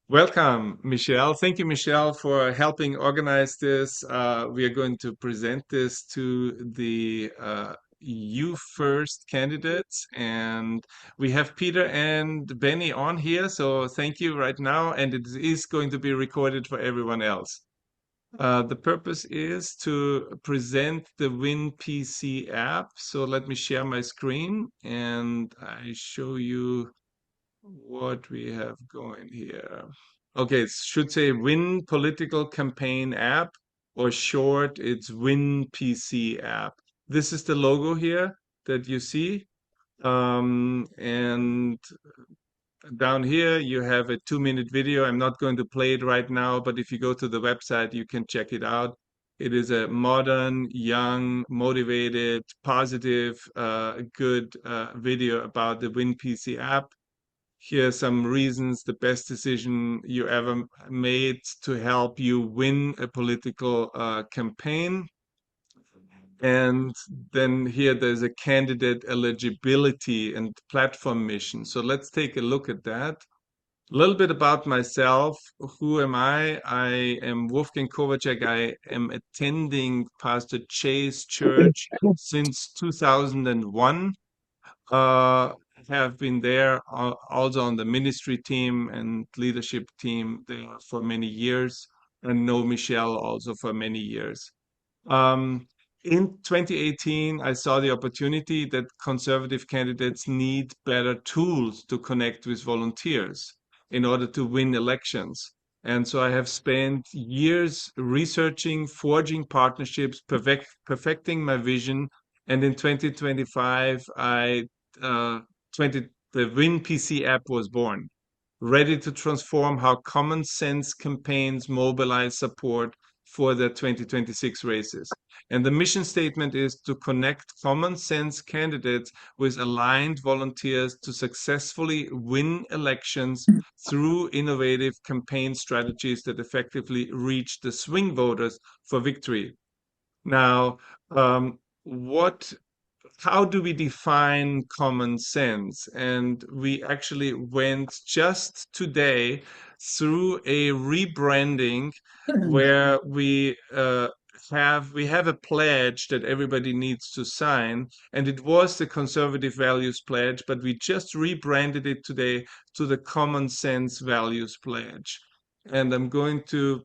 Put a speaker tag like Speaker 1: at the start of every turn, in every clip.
Speaker 1: Welcome, Michelle. Thank you, Michelle, for helping organize this. We are going to present this to the You First candidates, and we have Peter and Benny on here. So thank you right now, and it is going to be recorded for everyone else. The purpose is to present the WinPC app. So let me share my screen and I show you what we have going here. Okay, it should say Win Political Campaign App, or short, it's Win PC app. This is the logo here that you see. And down here you have a 2-minute video. I'm not going to play it right now, but if you go to the website, you can check it out. It is a modern, young, motivated, positive, good video about the WinPC app. Here are some reasons the best decision you ever made to help you win a political campaign. And then here there's a candidate eligibility and platform mission. So let's take a look at that. A little bit about myself. Who am I? I am Wolfgang Kovacsek. I am attending Pastor Chase Church since 2001. Have been there also on the ministry team and leadership team there for many years, and know Michelle also for many years. In 2018, I saw the opportunity that conservative candidates need better tools to connect with volunteers in order to win elections. And so I have spent years researching, forging partnerships, perfecting my vision. And in 2025, uh, 20, the WinPC app was born, ready to transform how common sense campaigns mobilize support for the 2026 races. And the mission statement is to connect common sense candidates with aligned volunteers to successfully win elections through innovative campaign strategies that effectively reach the swing voters for victory. Now, what how do we define common sense? And we actually went just today through a rebranding where we have a pledge that everybody needs to sign, and it was the Conservative Values Pledge, but we just rebranded it today to the Common Sense Values Pledge. And I'm going to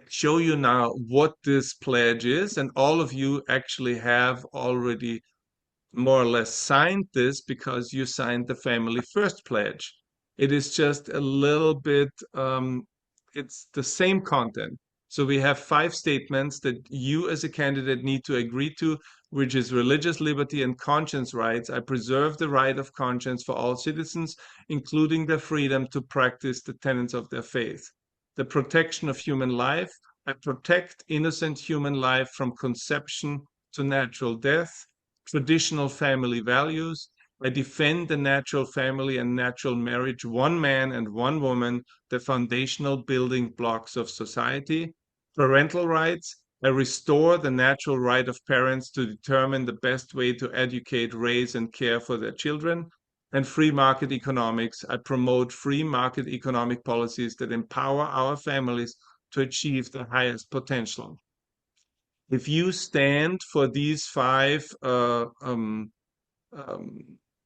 Speaker 1: show you now what this pledge is, and all of you actually have already more or less signed this because you signed the Family First Pledge. It is just a little bit, it's the same content. So we have 5 statements that you as a candidate need to agree to, which is religious liberty and conscience rights. I preserve the right of conscience for all citizens, including their freedom to practice the tenets of their faith. The protection of human life. I protect innocent human life from conception to natural death. Traditional family values. I defend the natural family and natural marriage, one man and one woman, the foundational building blocks of society. Parental rights. I restore the natural right of parents to determine the best way to educate, raise, and care for their children. And free market economics. I promote free market economic policies that empower our families to achieve their highest potential. If you stand for these 5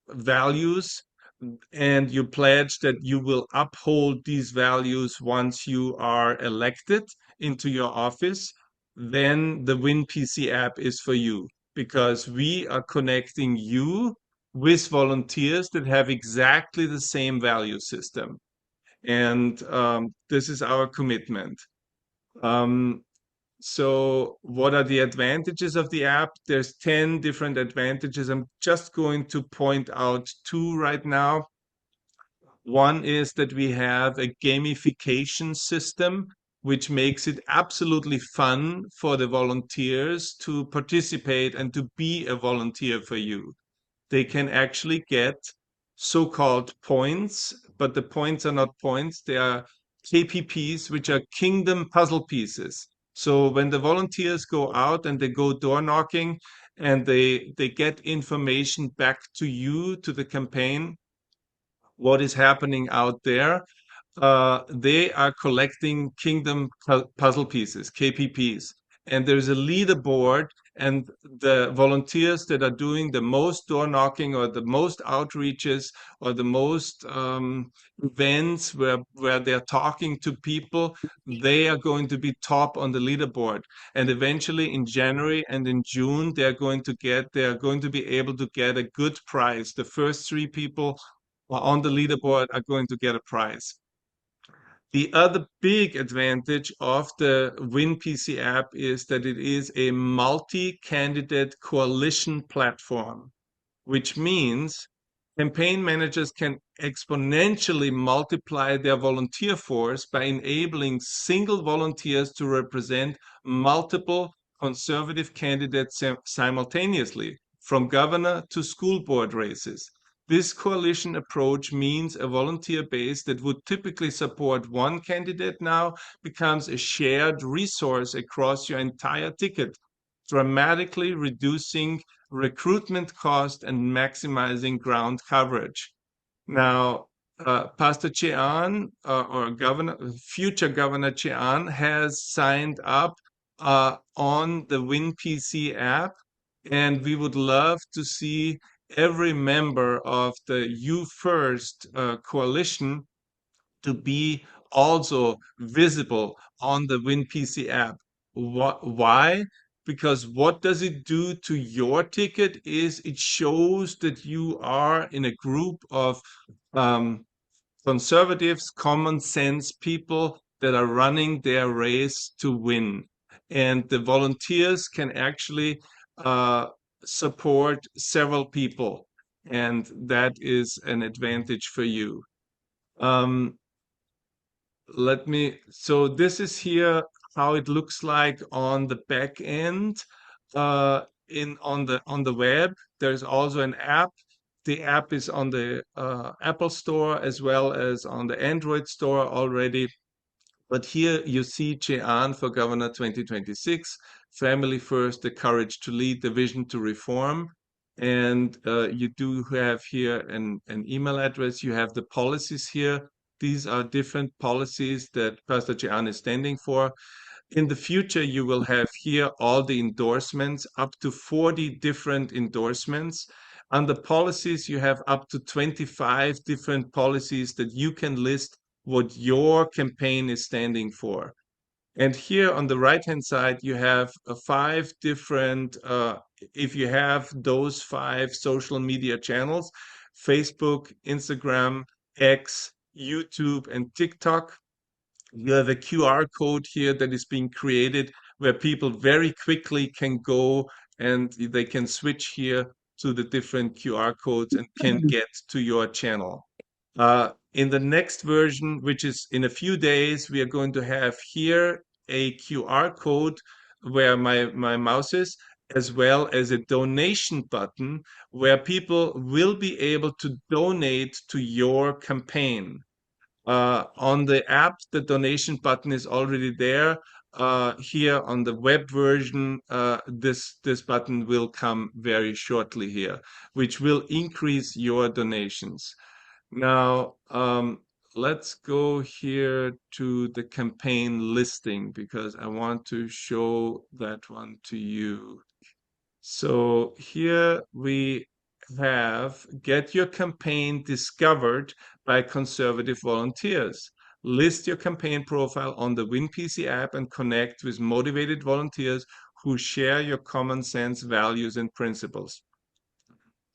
Speaker 1: values and you pledge that you will uphold these values once you are elected into your office, then the WinPC app is for you, because we are connecting you with volunteers that have exactly the same value system. And this is our commitment. Um, so what are the advantages of the app? There's 10 different advantages. I'm just going to point out 2 right now. One is that we have a gamification system, which makes it absolutely fun for the volunteers to participate and to be a volunteer for you. They can actually get so-called points, but the points are not points. They are KPPs, which are kingdom puzzle pieces. So when the volunteers go out and they go door knocking and they get information back to you, to the campaign, what is happening out there, they are collecting Kingdom puzzle pieces, KPPs, and there's a leaderboard, and the volunteers that are doing the most door knocking or the most outreaches or the most events where they're talking to people, they are going to be top on the leaderboard. And eventually in January and in June, they are going to be able to get a good prize. The first three people on the leaderboard are going to get a prize. The other big advantage of the WinPC app is that it is a multi-candidate coalition platform, which means campaign managers can exponentially multiply their volunteer force by enabling single volunteers to represent multiple conservative candidates simultaneously, from governor to school board races. This coalition approach means a volunteer base that would typically support one candidate now becomes a shared resource across your entire ticket, dramatically reducing recruitment cost and maximizing ground coverage. Now, Pastor Chean or future Governor Chean has signed up on the WinPC app, and we would love to see every member of the You First coalition to be also visible on the WinPC app. Why? Because what does it do to your ticket is it shows that you are in a group of um, conservatives, common sense people that are running their race to win. And the volunteers can actually uh, support several people. And that is an advantage for you. Um, so this is here how it looks like on the back end in on the web. There's also an app. The app is on the Apple Store as well as on the Android Store already. But here you see Chean for Governor 2026, Family First, the courage to lead, the vision to reform. And you do have here an email address. You have the policies here. These are different policies that Pastor Chean is standing for. In the future, you will have here all the endorsements, up to 40 different endorsements. Under policies, you have up to 25 different policies that you can list what your campaign is standing for. And here on the right-hand side, you have five different, if you have those five social media channels, Facebook, Instagram, X, YouTube, and TikTok, you have a QR code here that is being created where people very quickly can go and they can switch here to the different QR codes and can get to your channel. In the next version, which is in a few days, we are going to have here a QR code where my mouse is, as well as a donation button where people will be able to donate to your campaign. On the app, the donation button is already there. Here on the web version, this button will come very shortly here, which will increase your donations. Now, let's go here to the campaign listing because I want to show that one to you. So here we have get your campaign discovered by conservative volunteers. List your campaign profile on the WinPC app and connect with motivated volunteers who share your common sense values and principles.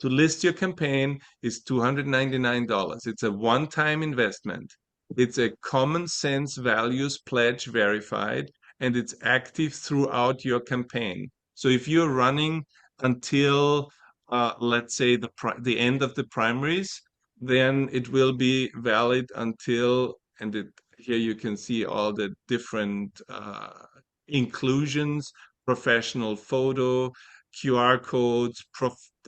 Speaker 1: To list your campaign is $299. It's a one-time investment. It's a common sense values pledge verified, and it's active throughout your campaign. So if you're running until, let's say, the end of the primaries, then it will be valid until, here you can see all the different inclusions, professional photo, QR codes.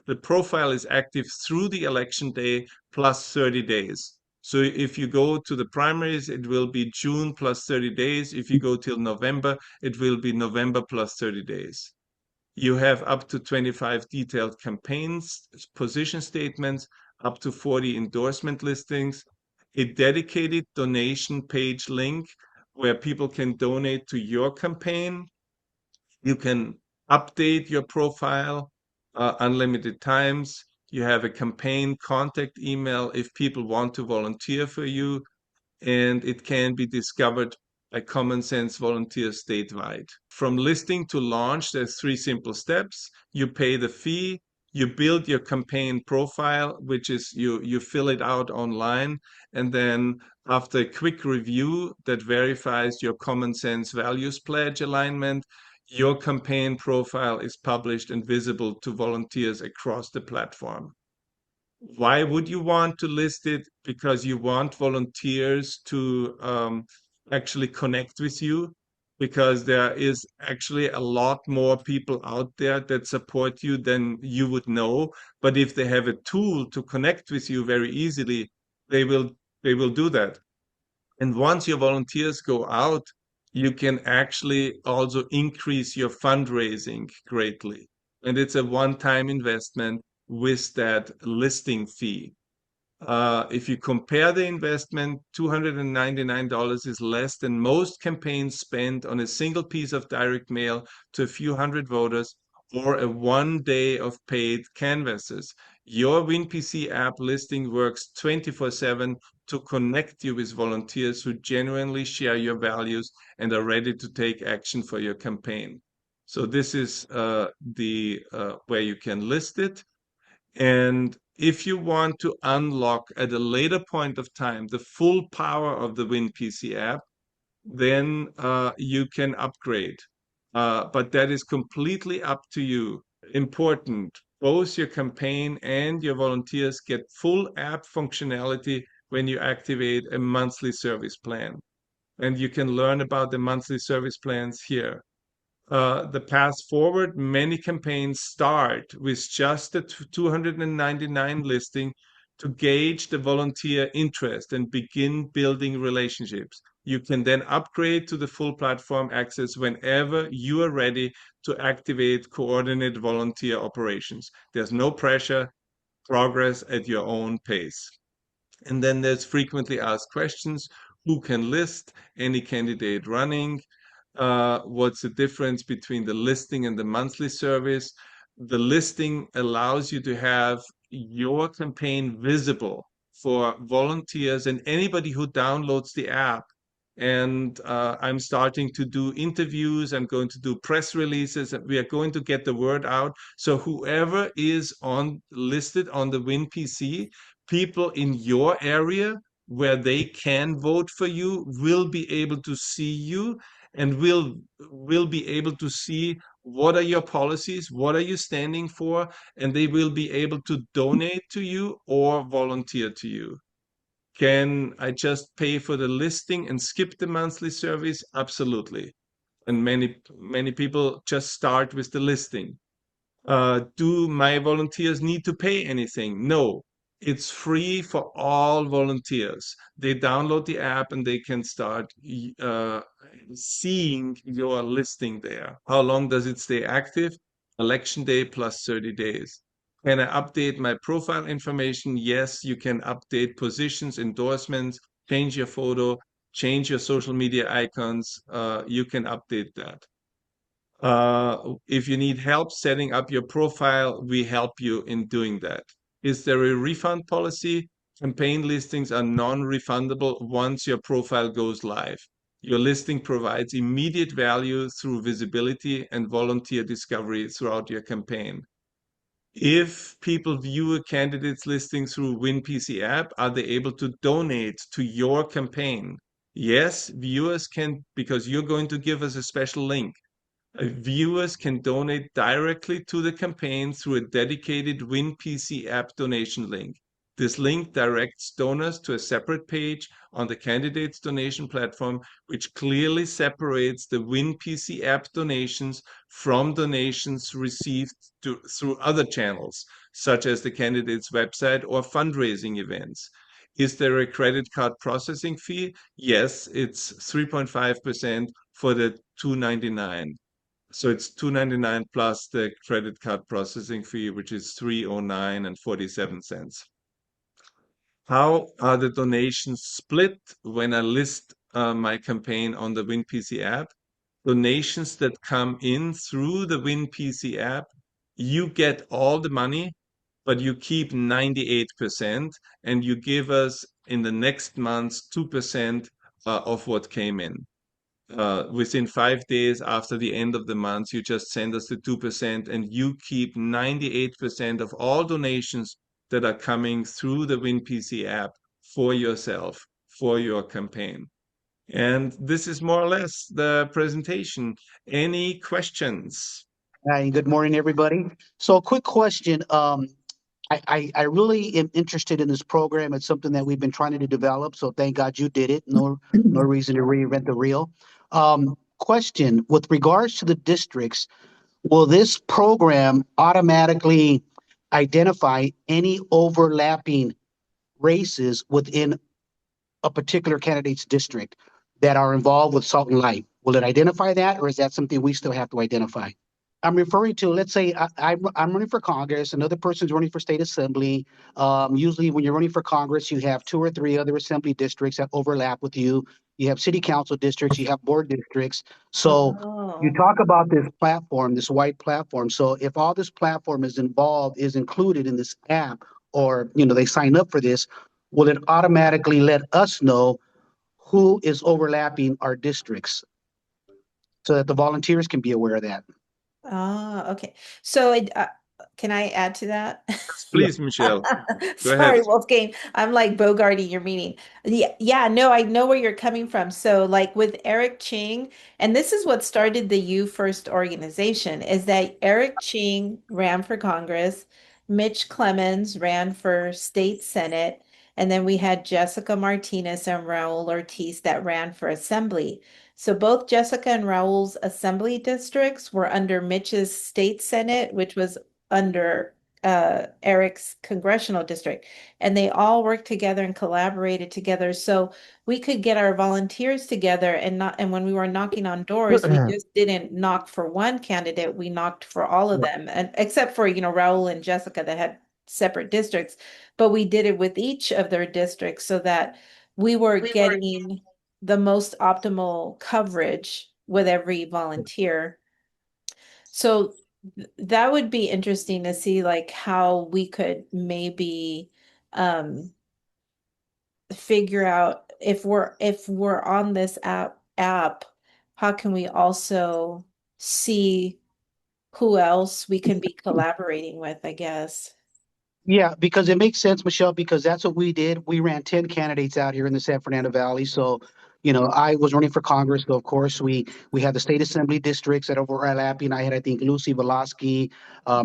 Speaker 1: The profile is active through the election day plus 30 days. So if you go to the primaries, it will be June plus 30 days. If you go till November, it will be November plus 30 days. You have up to 25 detailed campaigns, position statements, up to 40 endorsement listings, a dedicated donation page link where people can donate to your campaign. You can update your profile unlimited times. You have a campaign contact email if people want to volunteer for you, and it can be discovered by Common Sense volunteers statewide. From listing to launch, there's three simple steps. You pay the fee, you build your campaign profile, which is you fill it out online, and then after a quick review that verifies your Common Sense values pledge alignment, your campaign profile is published and visible to volunteers across the platform. Why would you want to list it? Because you want volunteers to actually connect with you, because there is actually a lot more people out there that support you than you would know. But if they have a tool to connect with you very easily, they will they will do that. And once your volunteers go out, you can actually also increase your fundraising greatly. And it's a one-time investment with that listing fee. If you compare the investment, $299 is less than most campaigns spend on a single piece of direct mail to a few hundred voters or a 1 day of paid canvases. Your WinPC app listing works 24/7 to connect you with volunteers who genuinely share your values and are ready to take action for your campaign. So this is the where you can list it. And if you want to unlock at a later point of time the full power of the WinPC app, then you can upgrade. But that is completely up to you. Important, both your campaign and your volunteers get full app functionality when you activate a monthly service plan. And you can learn about the monthly service plans here. The path forward, many campaigns start with just the 299 listing to gauge the volunteer interest and begin building relationships. You can then upgrade to the full platform access whenever you are ready to activate coordinated volunteer operations. There's no pressure, progress at your own pace. And then there's frequently asked questions. Who can list? Any candidate running? What's the difference between the listing and the monthly service? The listing allows you to have your campaign visible for volunteers and anybody who downloads the app. And I'm starting to do interviews. I'm going to do press releases, and we are going to get the word out. So whoever is on listed on the WinPC, people in your area where they can vote for you will be able to see you and will be able to see what are your policies, what are you standing for, and they will be able to donate to you or volunteer to you. Can I just pay for the listing and skip the monthly service? Absolutely. And many people just start with the listing. Do my volunteers need to pay anything? No, it's free for all volunteers. They download the app and they can start seeing your listing there. How long does it stay active? Election day plus 30 days. Can I update my profile information? Yes, you can update positions, endorsements, change your photo, change your social media icons. You can update that. If you need help setting up your profile, we help you in doing that. Is there a refund policy? Campaign listings are non-refundable once your profile goes live. Your listing provides immediate value through visibility and volunteer discovery throughout your campaign. If people view a candidate's listing through WinPC app, are they able to donate to your campaign? Yes, viewers can, because you're going to give us a special link. Viewers can donate directly to the campaign through a dedicated WinPC app donation link. This link directs donors to a separate page on the candidate's donation platform, which clearly separates the WinPC app donations from donations received through other channels, such as the candidate's website or fundraising events. Is there a credit card processing fee? Yes, it's 3.5% for the 299. So it's 299 plus the credit card processing fee, which is 309 and 47 cents. How are the donations split when I list my campaign on the WinPC app? Donations that come in through the WinPC app, you get all the money, but you keep 98%, and you give us in the next months 2% of what came in. Within 5 days after the end of the month, you just send us the 2%, and you keep 98% of all donations that are coming through the WinPC app for yourself, for your campaign. And this is more or less the presentation. Any questions?
Speaker 2: Hi, good morning, everybody. So, quick question. I really am interested in this program. It's something that we've been trying to develop. So, thank God you did it. No reason to reinvent the wheel. Question: with regards to the districts, will this program automatically identify any overlapping races within a particular candidate's district that are involved with Salt and Light? Will it identify that, or is that something we still have to identify? I'm referring to, let's say I'm running for Congress, another person's running for state assembly. Usually when you're running for Congress, you have two or three other assembly districts that overlap with you. You have city council districts, you have board districts. So you
Speaker 3: Oh,
Speaker 2: talk about this platform, this white platform. So if all this platform is involved, is included in this app, or they sign up for this, will it automatically let us know who is overlapping our districts so that the volunteers can be aware of that?
Speaker 3: okay. So can I add to that?
Speaker 2: Yeah.
Speaker 1: Please, Michelle, go ahead.
Speaker 3: Sorry, Wolfgang. I'm like bogarting your meeting. Yeah, no, I know where you're coming from. So, like with Eric Ching, and this is what started the You First organization, is that Eric Ching ran for Congress, Mitch Clemens ran for state senate, and then we had Jessica Martinez and Raul Ortiz that ran for assembly. So both Jessica and Raul's assembly districts were under Mitch's state senate, which was under Eric's congressional district, and they all worked together and collaborated together. So we could get our volunteers together and when we were knocking on doors, we just didn't knock for one candidate, we knocked for all of them, and except for, Raul and Jessica that had separate districts, but we did it with each of their districts so that we were getting the most optimal coverage with every volunteer. So that would be interesting to see like how we could maybe um figure out if we're on this app, how can we also see who else we can be collaborating with, I guess.
Speaker 2: Yeah, because it makes sense, Michelle, because that's what we did. We ran 10 candidates out here in the San Fernando Valley. So, I was running for Congress. So, of course, we had the state assembly districts that overlapping. I had, I think, Lucy Velasquez,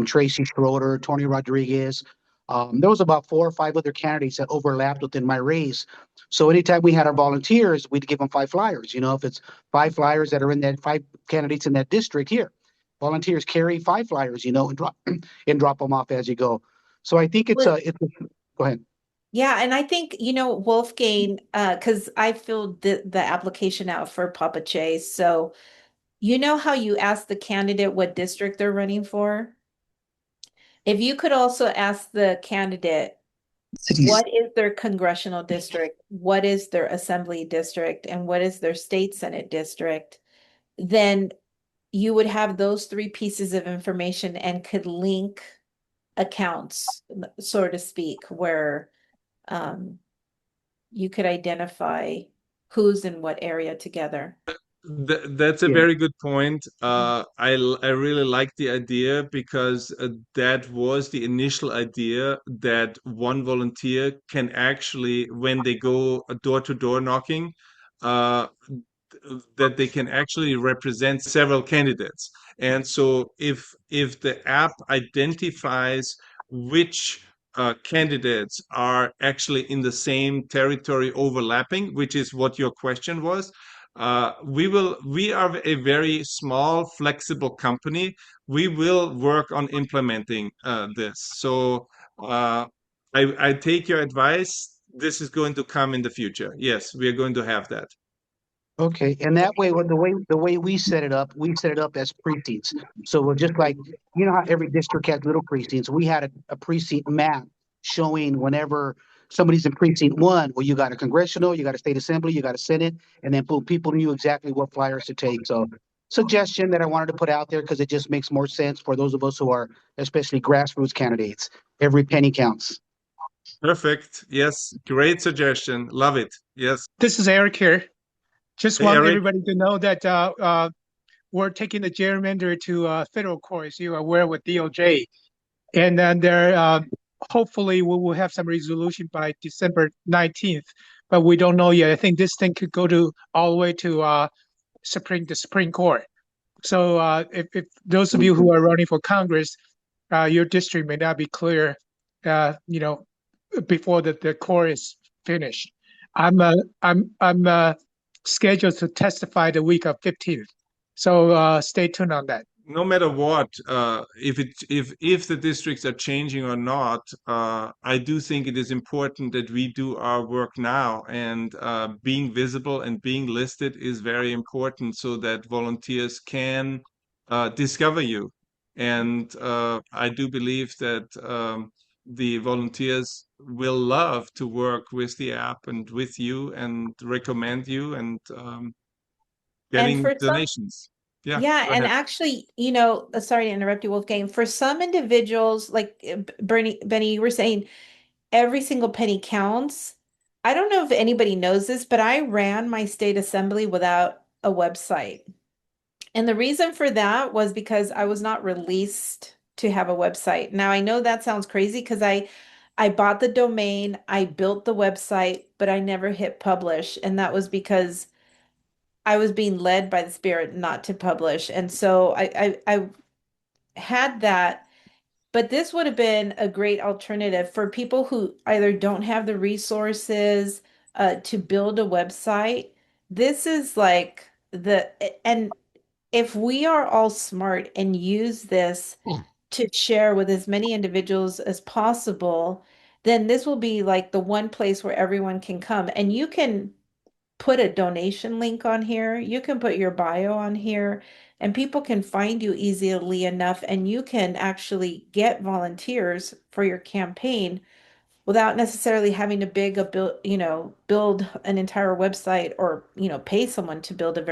Speaker 2: Tracy Schroeder, Tony Rodriguez. There was about four or five other candidates that overlapped within my race. So anytime we had our volunteers, we'd give them five flyers. If it's five flyers that are in that five candidates in that district here, volunteers carry five flyers, and drop them off as you go. So I think go ahead.
Speaker 3: Yeah, and I think, Wolfgang, because I filled the application out for Papa Chase. So you know how you ask the candidate what district they're running for? If you could also ask the candidate what is their congressional district, what is their assembly district, and what is their state senate district, then you would have those three pieces of information and could link accounts, so to speak, where um, you could identify who's in what area together.
Speaker 1: That's a
Speaker 2: Yeah.
Speaker 1: very good point. I really like the idea because that was the initial idea that one volunteer can actually, when they go door to door knocking, uh, that they can actually represent several candidates. And so if the app identifies which candidates are actually in the same territory overlapping, which is what your question was, we are a very small, flexible company. We will work on implementing this. So I take your advice. This is going to come in the future. Yes, we are going to have that.
Speaker 2: Okay. And that way, the way we set it up as precincts. So we're just like, how every district has little precincts. We had a precinct map showing whenever somebody's in precinct one, well, you got a congressional, you got a state assembly, you got a senate, and then boom, people knew exactly what flyers to take. So suggestion that I wanted to put out there because it just makes more sense for those of us who are especially grassroots candidates. Every penny counts.
Speaker 1: Perfect. Yes, great suggestion. Love it. Yes.
Speaker 4: This is Eric here. Just
Speaker 1: Hey,
Speaker 4: want
Speaker 1: Eric.
Speaker 4: everybody to know that we're taking the gerrymander to federal court, as you are aware, with DOJ. And then hopefully we will have some resolution by December 19th, but we don't know yet. I think this thing could go to all the way to the Supreme Court. So if those of you who are running for Congress, your district may not be clear, before the court is finished. I'm scheduled to testify the week of 15th. So stay tuned on that.
Speaker 1: No matter what, if the districts are changing or not, I do think it is important that we do our work now, and being visible and being listed is very important so that volunteers can discover you. And I do believe that the volunteers will love to work with the app and with you and recommend you and
Speaker 3: And
Speaker 1: getting
Speaker 3: for some,
Speaker 1: donations. Yeah,
Speaker 3: yeah,
Speaker 1: go
Speaker 3: and
Speaker 1: ahead.
Speaker 3: actually, sorry to interrupt you, Wolfgang. For some individuals, like Benny, you were saying every single penny counts. I don't know if anybody knows this, but I ran my state assembly without a website. And the reason for that was because I was not released to have a website. Now I know that sounds crazy because I bought the domain, I built the website, but I never hit publish. And that was because I was being led by the Spirit not to publish. And so I had that, but this would have been a great alternative for people who either don't have the resources to build a website. This is like and if we are all smart and use this to share with as many individuals as possible, then this will be like the one place where everyone can come. And you can put a donation link on here. You can put your bio on here, and people can find you easily enough, and you can actually get volunteers for your campaign without necessarily having to build an entire website or, pay someone to build a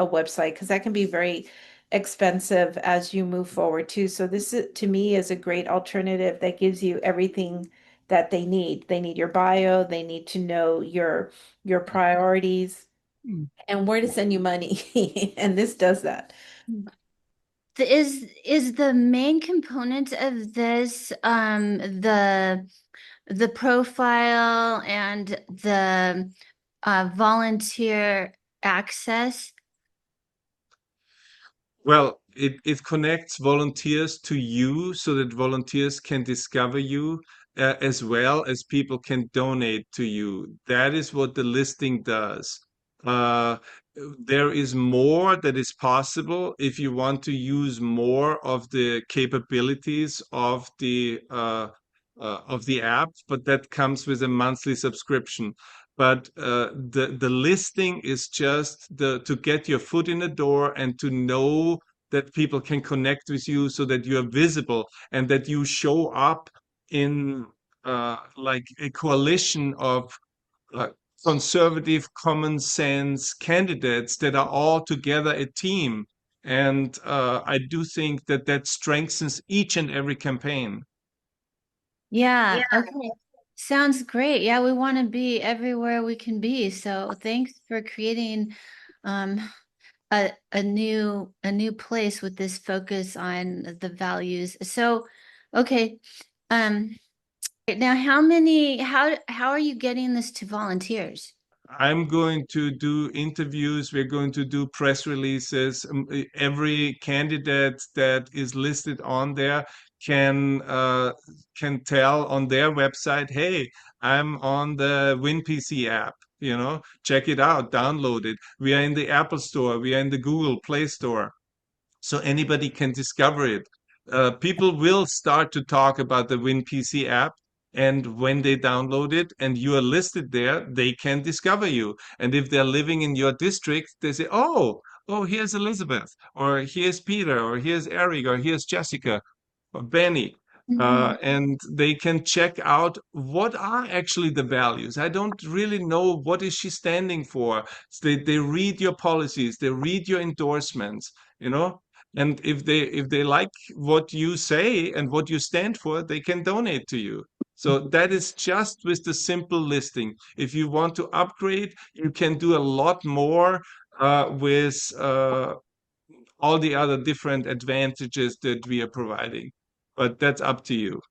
Speaker 3: website because that can be very expensive as you move forward too. So this is, to me, is a great alternative that gives you everything that they need. They need your bio, they need to know your priorities and where to send you money. And this does that.
Speaker 5: Is the main component of this the profile and the volunteer access?
Speaker 1: Well, it connects volunteers to you so that volunteers can discover you, as well as people can donate to you. That is what the listing does. Uh, there is more that is possible if you want to use more of the capabilities of the app, but that comes with a monthly subscription. But the listing is just to get your foot in the door and to know that people can connect with you so that you are visible and that you show up in like a coalition of uh, conservative, common sense candidates that are all together a team. And I do think that that strengthens each and every campaign.
Speaker 5: Yeah, okay. Sounds great. Yeah, we want to be everywhere we can be. So thanks for creating um a new place with this focus on the values. So okay. Um Now how are you getting this to volunteers?
Speaker 1: I'm going to do interviews. We're going to do press releases. Every candidate that is listed on there can tell on their website, "Hey, I'm on the WinPC app. Check it out, download it. We are in the Apple Store. We are in the Google Play Store, so anybody can discover it." People will start to talk about the WinPC app, and when they download it and you are listed there, they can discover you. And if they're living in your district, they say, "Oh, here's Elizabeth, or here's Peter, or here's Eric, or here's Jessica, or Benny." and they can check out what are actually the values. I don't really know what is she standing for. So they read your policies, they read your endorsements, you know, and if they like what you say and what you stand for, they can donate to you. So that is just with the simple listing. If you want to upgrade, you can do a lot more with all the other different advantages that we are providing. But that's up to you.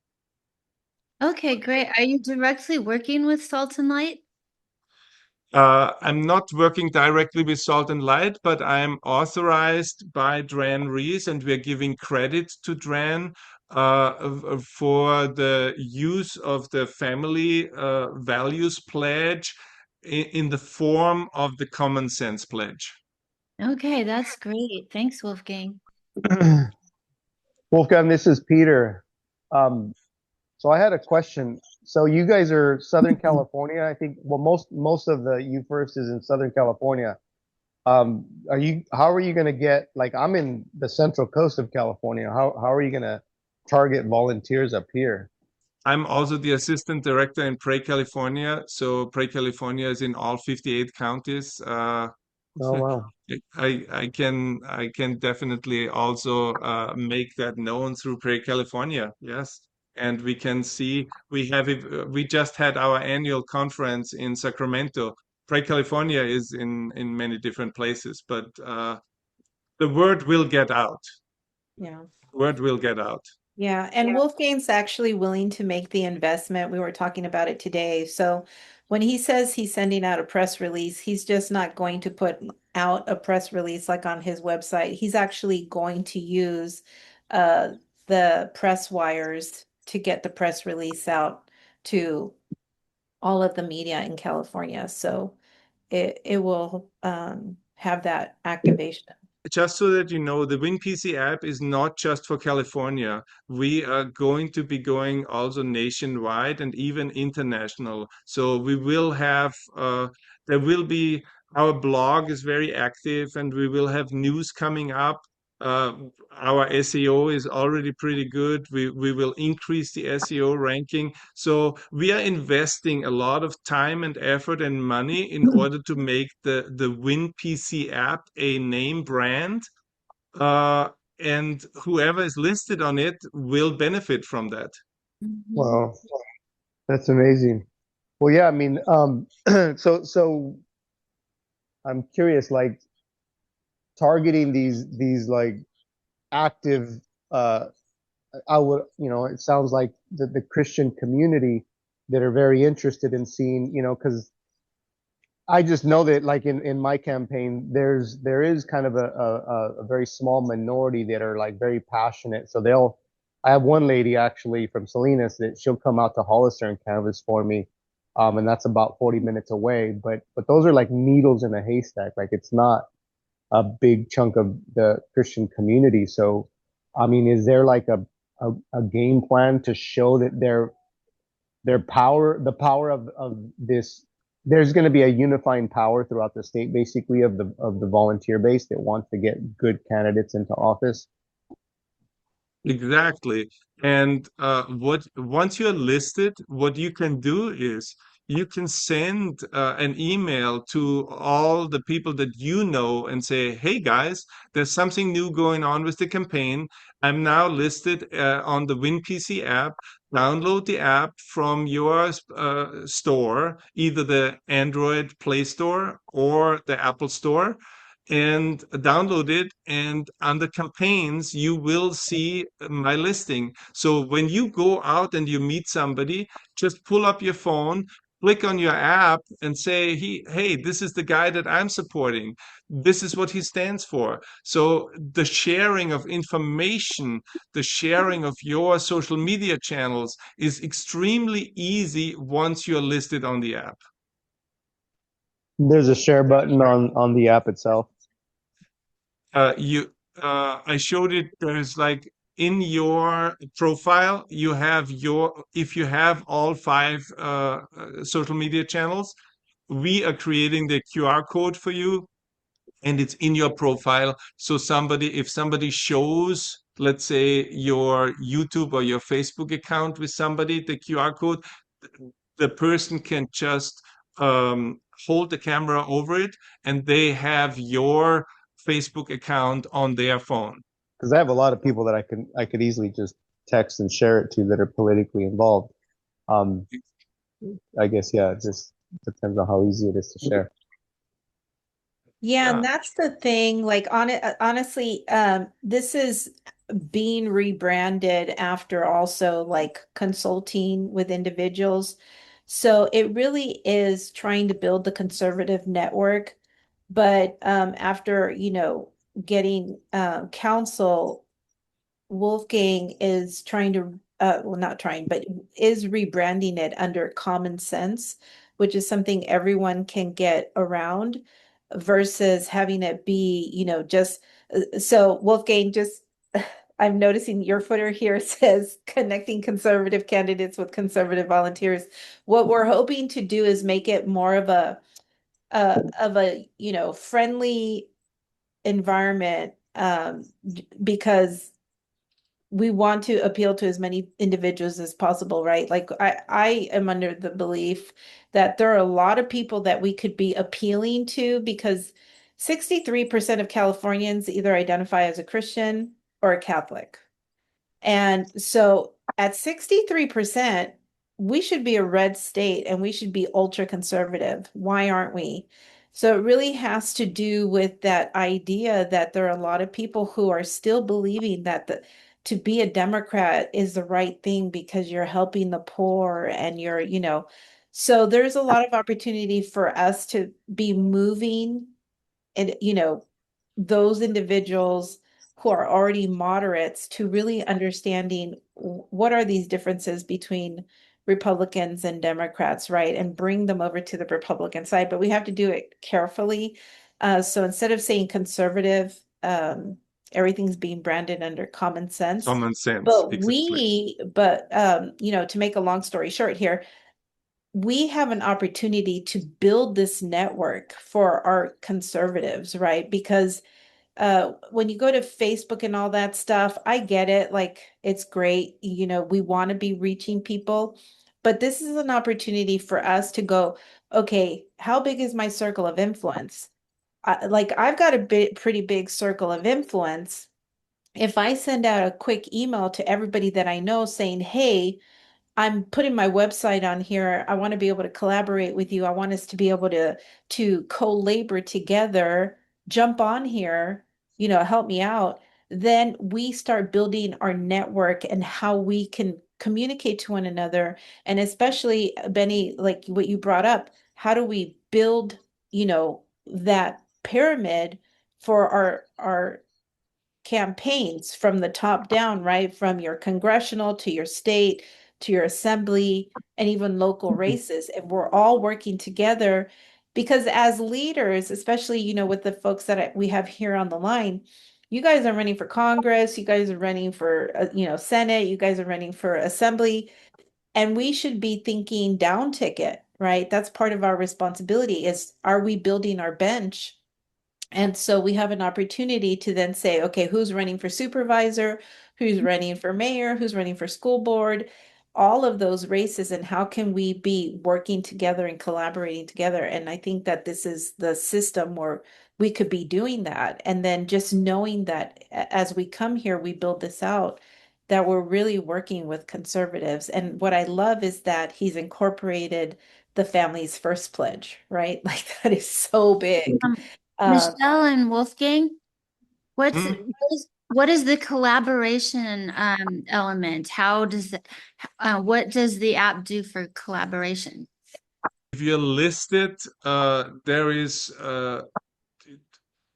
Speaker 5: Okay, great. Are you directly working with Salt and Light?
Speaker 1: I'm not working directly with Salt and Light, but I'm authorized by Dran Rees, and we're giving credit to Dran for the use of the family values pledge in the form of the Common Sense Pledge.
Speaker 5: Okay, that's great. Thanks, Wolfgang.
Speaker 6: Wolfgang, this is Peter. So I had a question. So you guys are Southern California, I think. Well, most of the U-First is in Southern California. How are you going to get, like, I'm in the central coast of California. How are you going to target volunteers up here?
Speaker 1: I'm also the assistant director in Pray California. So Pray California is in all 58 counties.
Speaker 6: Oh, wow.
Speaker 1: I can definitely also make that known through Pray California. Yes. And we can see we just had our annual conference in Sacramento. Pray California is in many different places, but the word will get out.
Speaker 3: Yeah.
Speaker 1: Word will get out.
Speaker 3: Yeah, and Wolfgang's actually willing to make the investment. We were talking about it today. So when he says he's sending out a press release, he's just not going to put out a press release like on his website. He's actually going to use the press wires to get the press release out to all of the media in California. So it will have that activation.
Speaker 1: Just so that you know, the WinPC app is not just for California. We are going to be going also nationwide and even international. So we will have, there will be, our blog is very active and we will have news coming up. Our SEO is already pretty good. We will increase the SEO ranking. So we are investing a lot of time and effort and money in order to make the WinPC app a name brand. And whoever is listed on it will benefit from that.
Speaker 6: Wow. That's amazing. Well, yeah, I mean, so I'm curious, like, targeting these like active I would, it sounds like the Christian community that are very interested in seeing, because I just know that, like, in my campaign, there is kind of a very small minority that are like very passionate. So I have one lady actually from Salinas that she'll come out to Hollister and canvas for me. And that's about 40 minutes away. But those are like needles in a haystack. Like, it's not a big chunk of the Christian community. So, I mean, is there like a game plan to show that the power of this, there's going to be a unifying power throughout the state, basically, of the volunteer base that wants to get good candidates into office?
Speaker 1: Exactly. And once you're listed, what you can do is you can send an email to all the people that you know and say, hey guys, there's something new going on with the campaign. I'm now listed on the WinPC app. Download the app from your store, either the Android Play Store or the Apple Store, and download it. And under campaigns, you will see my listing. So when you go out and you meet somebody, just pull up your phone, click on your app and say, hey, this is the guy that I'm supporting. This is what he stands for. So the sharing of information, the sharing of your social media channels is extremely easy once you're listed on the app.
Speaker 6: There's a share button on the app itself.
Speaker 1: I showed it. There's like in your profile, if you have all 5 social media channels, we are creating the QR code for you, and it's in your profile. So if somebody shows let's say, your YouTube or your Facebook account with somebody, the QR code, the person can just hold the camera over it, and they have your Facebook account on their phone.
Speaker 6: Because I have a lot of people that I could easily just text and share it to that are politically involved. I guess, yeah, it just depends on how easy it is to share.
Speaker 3: Yeah, and
Speaker 1: Yeah.
Speaker 3: that's the thing. Like honestly, this is being rebranded after also like consulting with individuals. So it really is trying to build the conservative network. But after, getting counsel, Wolfgang is trying to, well, not trying, but is rebranding it under Common Sense, which is something everyone can get around versus having it be, just so Wolfgang, just I'm noticing your footer here says connecting conservative candidates with conservative volunteers. What we're hoping to do is make it more of a friendly environment, because we want to appeal to as many individuals as possible, right? Like I am under the belief that there are a lot of people that we could be appealing to because 63% of Californians either identify as a Christian or a Catholic. And so at 63%, we should be a red state and we should be ultra conservative. Why aren't we? So it really has to do with that idea that there are a lot of people who are still believing that to be a Democrat is the right thing because you're helping the poor and so there's a lot of opportunity for us to be moving and, those individuals who are already moderates to really understanding what are these differences between Republicans and Democrats, right? And bring them over to the Republican side, but we have to do it carefully. So instead of saying conservative, everything's being branded under Common Sense.
Speaker 1: Common sense,
Speaker 3: But
Speaker 1: exactly.
Speaker 3: to make a long story short here, we have an opportunity to build this network for our conservatives, right? Because when you go to Facebook and all that stuff, I get it. Like, it's great. We want to be reaching people, but this is an opportunity for us to go, okay, how big is my circle of influence? I've got a pretty big circle of influence. If I send out a quick email to everybody that I know saying, hey, I'm putting my website on here. I want to be able to collaborate with you. I want us to be able to co-labor together, jump on here, help me out. Then we start building our network and how we can communicate to one another. And especially, Benny, like what you brought up, how do we build, that pyramid for our campaigns from the top down, right? From your congressional to your state to your assembly and even local races. And we're all working together because as leaders, especially, with the folks that we have here on the line, you guys are running for Congress, you guys are running for, Senate, you guys are running for assembly, and we should be thinking down ticket, right? That's part of our responsibility is, are we building our bench? And so we have an opportunity to then say, okay, who's running for supervisor, who's running for mayor, who's running for school board, all of those races, and how can we be working together and collaborating together? And I think that this is the system where we could be doing that. And then just knowing that as we come here, we build this out, that we're really working with conservatives. And what I love is that he's incorporated the Families First Pledge, right? Like that is so big.
Speaker 5: Michelle and Wolfgang,
Speaker 1: Hmm?
Speaker 5: what is the collaboration element? What does the app do for collaboration?
Speaker 1: If you're listed,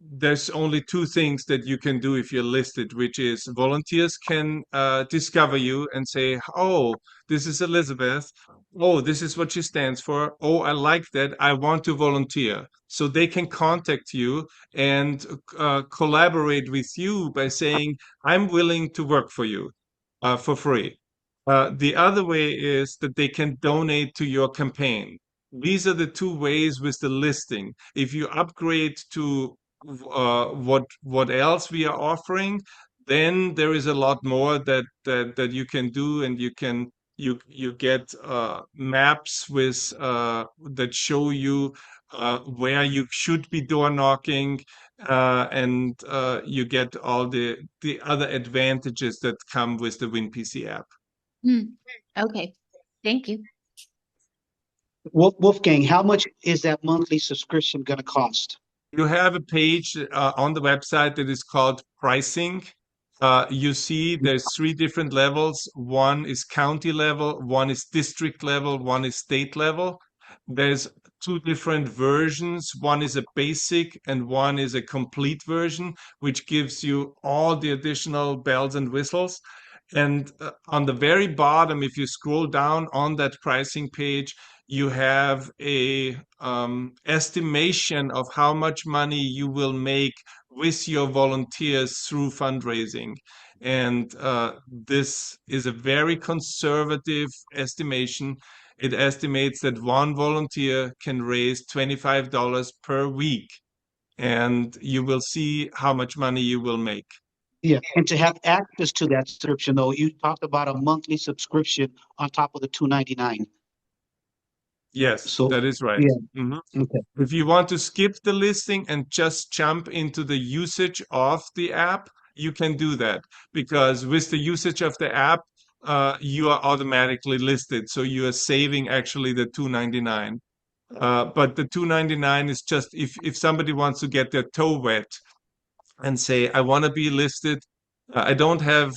Speaker 1: there's only two things that you can do if you're listed, which is volunteers can discover you and say, oh, this is Elizabeth. Oh, this is what she stands for. Oh, I like that. I want to volunteer. So they can contact you and collaborate with you by saying, I'm willing to work for you for free. The other way is that they can donate to your campaign. These are the two ways with the listing. If you upgrade to what else we are offering, then there is a lot more that you can do, and you get maps with that show you where you should be door knocking, and you get all the other advantages that come with the WinPC app.
Speaker 5: Okay, thank you.
Speaker 2: Wolfgang, how much is that monthly subscription going to cost?
Speaker 1: You have a page on the website that is called pricing. You see there's 3 different levels. One is county level, one is district level, one is state level. There's 2 different versions. One is a basic and one is a complete version, which gives you all the additional bells and whistles. And on the very bottom, if you scroll down on that pricing page, you have a estimation of how much money you will make with your volunteers through fundraising. And this is a very conservative estimation. It estimates that one volunteer can raise $25 per week, and you will see how much money you will make.
Speaker 2: Yeah, and to have access to that subscription, though, you talked about a monthly subscription on top of the $2.99.
Speaker 1: Yes,
Speaker 2: So,
Speaker 1: that is right.
Speaker 2: yeah.
Speaker 1: Mhm.
Speaker 2: Okay.
Speaker 1: If you want to skip the listing and just jump into the usage of the app, you can do that, because with the usage of the app, you are automatically listed. So you are saving actually the $2.99. But the $2.99 is just if somebody wants to get their toe wet and say, I want to be listed, I don't have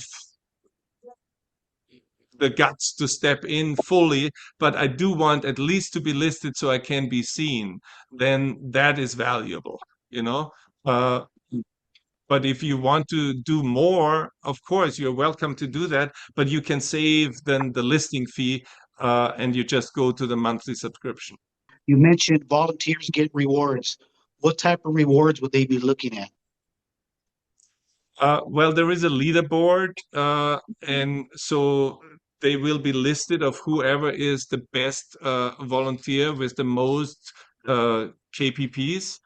Speaker 1: the guts to step in fully, but I do want at least to be listed so I can be seen, then that is valuable, you know? But if you want to do more, of course, you're welcome to do that, but you can save then the listing fee, and you just go to the monthly subscription.
Speaker 2: You mentioned volunteers get rewards. What type of rewards would they be looking at?
Speaker 1: Well, there is a leaderboard, and so they will be listed of whoever is the best volunteer with the most KPPs.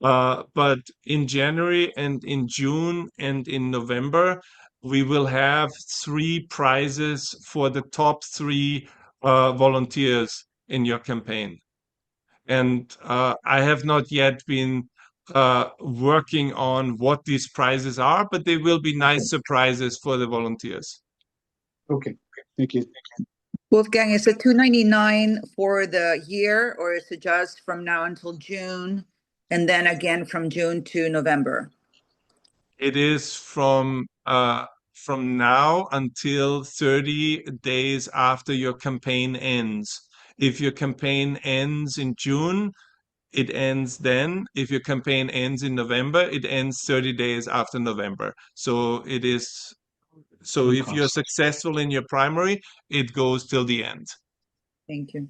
Speaker 1: But in January and in June and in November, we will have 3 prizes for the top 3 volunteers in your campaign. And I have not yet been working on what these prizes are, but they will be nice surprises for the volunteers.
Speaker 2: Okay, thank you.
Speaker 7: Wolfgang, is it $2.99 for the year, or is it just from now until June and then again from June to November?
Speaker 1: It is from now until 30 days after your campaign ends. If your campaign ends in June, it ends then. If your campaign ends in November, it ends 30 days after November. So it is. So if you're successful in your primary, it goes till the end.
Speaker 7: Thank you.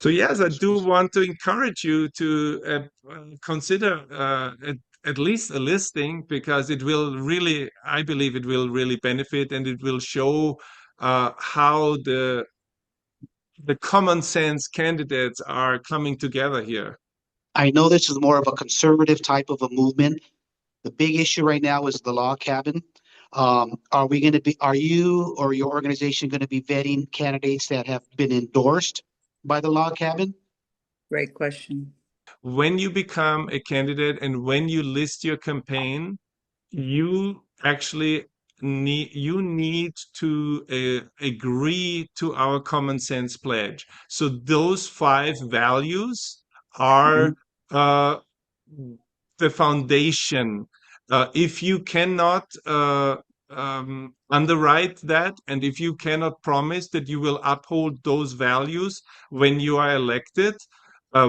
Speaker 1: So yes, I do want to encourage you to consider at least a listing, because it will really, I believe it will really benefit, and it will show how the common sense candidates are coming together here.
Speaker 2: I know this is more of a conservative type of a movement. The big issue right now is the log cabin. Are you or your organization going to be vetting candidates that have been endorsed by the log cabin?
Speaker 7: Great question.
Speaker 1: When you become a candidate and when you list your campaign, you actually need to agree to our common sense pledge. So those 5 values are the foundation. If you cannot underwrite that, and if you cannot promise that you will uphold those values when you are elected,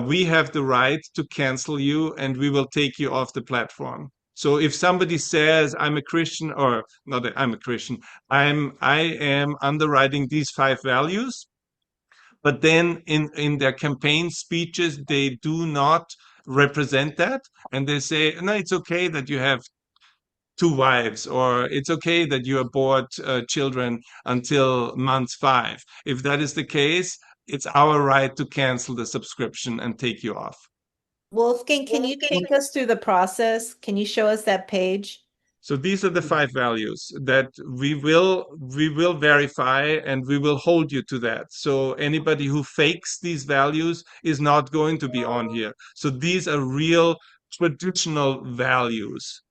Speaker 1: we have the right to cancel you, and we will take you off the platform. So if somebody says, I'm a Christian, or not, I'm a Christian, I am underwriting these 5 values, but then in their campaign speeches, they do not represent that, and they say, no, it's okay that you have 2 wives, or it's okay that you abort children until month 5. If that is the case, it's our right to cancel the subscription and take you off.
Speaker 3: Wolfgang, can you take us through the process? Can you show us that page?
Speaker 1: So these are the 5 values that we will verify, and we will hold you to that. So anybody who fakes these values is not going to be on here. So these are real traditional values.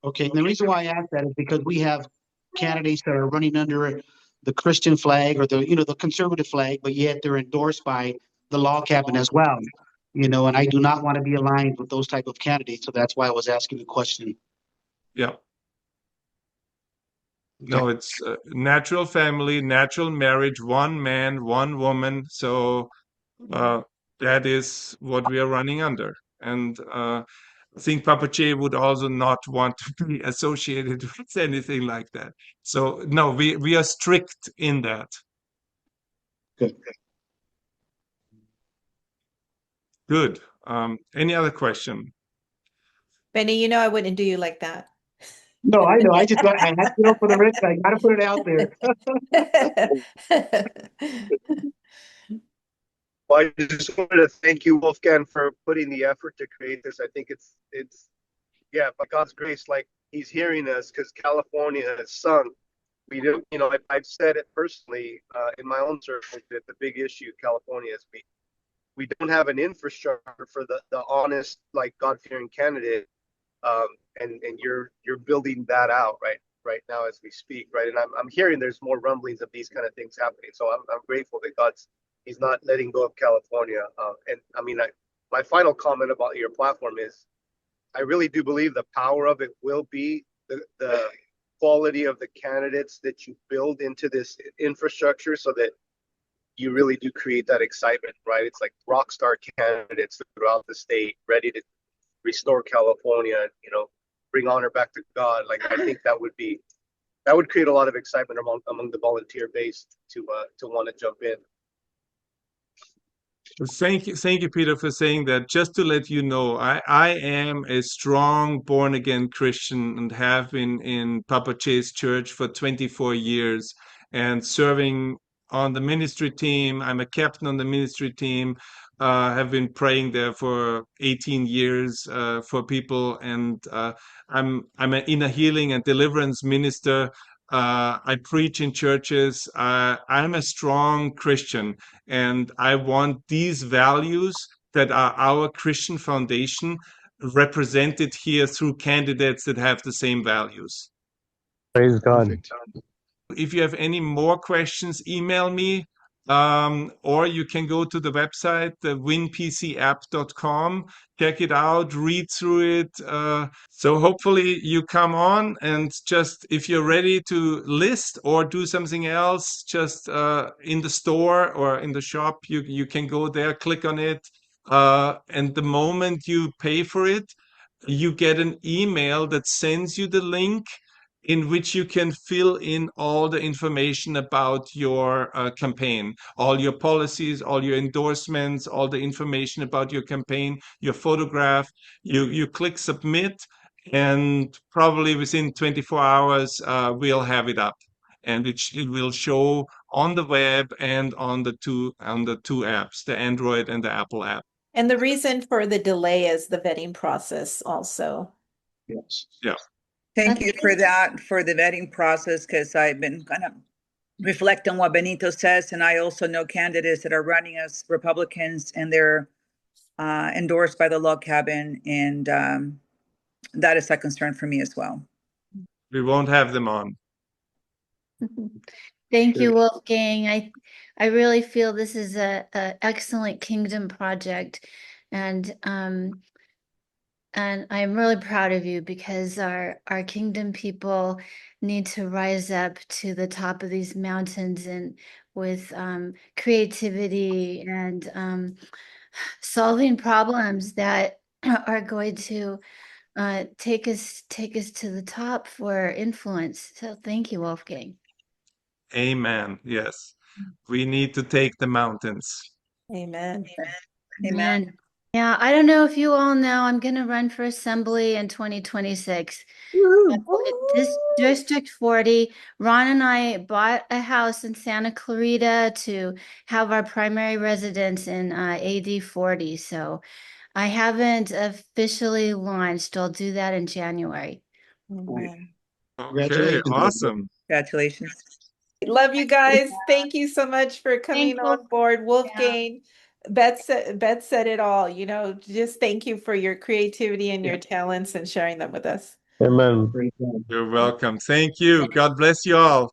Speaker 2: Okay, and the reason why I ask that is because we have candidates that are running under the Christian flag or the conservative flag, but yet they're endorsed by the log cabin as well. And I do not want to be aligned with those type of candidates, so that's why I was asking the question.
Speaker 1: Yeah. No, it's natural family, natural marriage, one man, one woman. So that is what we are running under. And I think Papa Che would also not want to be associated with anything like that. So no, we are strict in that.
Speaker 2: Good.
Speaker 1: Good. Any other question?
Speaker 3: Benny, I wouldn't do you like that.
Speaker 2: No, I know. I had to go for the risk. I got to put it out there.
Speaker 6: Well, I just wanted to thank you, Wolfgang, for putting the effort to create this. I think it's yeah, by God's grace, like he's hearing us because California has sung. We do, I've said it personally in my own circle that the big issue California is we don't have an infrastructure for the honest, like God-fearing candidate, and you're building that out right now as we speak, right? And I'm hearing there's more rumblings of these kind of things happening. So I'm grateful that he's not letting go of California. And I mean, my final comment about your platform is, I really do believe the power of it will be the quality of the candidates that you build into this infrastructure, so that you really do create that excitement, right? It's like rock star candidates throughout the state, ready to restore California, bring honor back to God. Like, I think that would create a lot of excitement among the volunteer base to want to jump in.
Speaker 1: Thank you, Peter, for saying that. Just to let you know, I am a strong born-again Christian and have been in Papa Che's church for 24 years and serving on the ministry team. I'm a captain on the ministry team. Have been praying there for 18 years for people, and I'm an inner healing and deliverance minister. I preach in churches. I'm a strong Christian, and I want these values that are our Christian foundation represented here through candidates that have the same values.
Speaker 6: Praise God.
Speaker 2: Perfect.
Speaker 1: If you have any more questions, email me, or you can go to the website, the winpcapp.com, check it out, read through it. So hopefully you come on, and just if you're ready to list or do something else, just in the store or in the shop, you can go there, click on it, and the moment you pay for it, you get an email that sends you the link in which you can fill in all the information about your campaign, all your policies, all your endorsements, all the information about your campaign, your photograph. You click submit, and probably within 24 hours, we'll have it up. And it will show on the web and on the two apps, the Android and the Apple app.
Speaker 3: And the reason for the delay is the vetting process also.
Speaker 2: Yes.
Speaker 1: Yeah.
Speaker 7: Thank you for that, for the vetting process, because I've been kind of reflecting on what Benito says, and I also know candidates that are running as Republicans, and they're endorsed by the log cabin, and that is a concern for me as well.
Speaker 1: We won't have them on.
Speaker 5: Thank you, Wolfgang. I really feel this is a excellent kingdom project, and I'm really proud of you, because our kingdom people need to rise up to the top of these mountains and with creativity and solving problems that are going to take us to the top for influence. So thank you, Wolfgang.
Speaker 1: Amen. Yes. We need to take the mountains.
Speaker 3: Amen.
Speaker 7: Amen.
Speaker 5: Yeah, I don't know if you all know, I'm going to run for assembly in 2026. This District 40, Ron and I bought a house in Santa Clarita to have our primary residence in AD 40. So I haven't officially launched. I'll do that in January.
Speaker 3: Amen.
Speaker 1: Okay,
Speaker 2: Congratulations.
Speaker 1: awesome.
Speaker 7: Congratulations.
Speaker 3: Love you guys. Thank you so much for coming
Speaker 5: Thank you.
Speaker 3: on board. Wolfgang, Beth said it all. You know, just thank you for your creativity and your talents and sharing them with us.
Speaker 6: Amen.
Speaker 2: Great job.
Speaker 1: You're welcome. Thank you. God bless you all.